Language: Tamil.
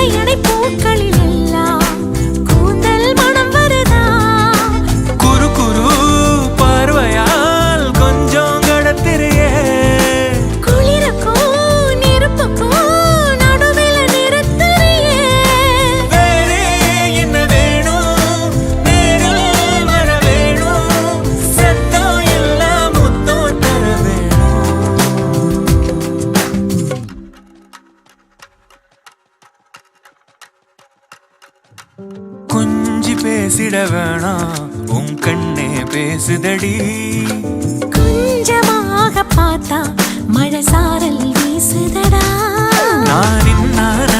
தலையணை பூக்களில் எல்லாம் கூந்தல் மனம் வருதா? குறு குரு பார்வையால் கொஞ்சம் கடத்திரியே. குளிருக்கும் நெருப்புக்கும் நடுவில் நிறுத்துறியே. வேறே என்ன வேணும்? நேரில் வர வேணும். சத்தம் எல்லாம் முத்தம் தர வேணும். கொஞ்சி பேசிட வேணாம், உன் கண்ணே பேசுதடி. கொஞ்சமாக பார்த்தா மழை சாரல் வீசுதடா. நான் இன்னார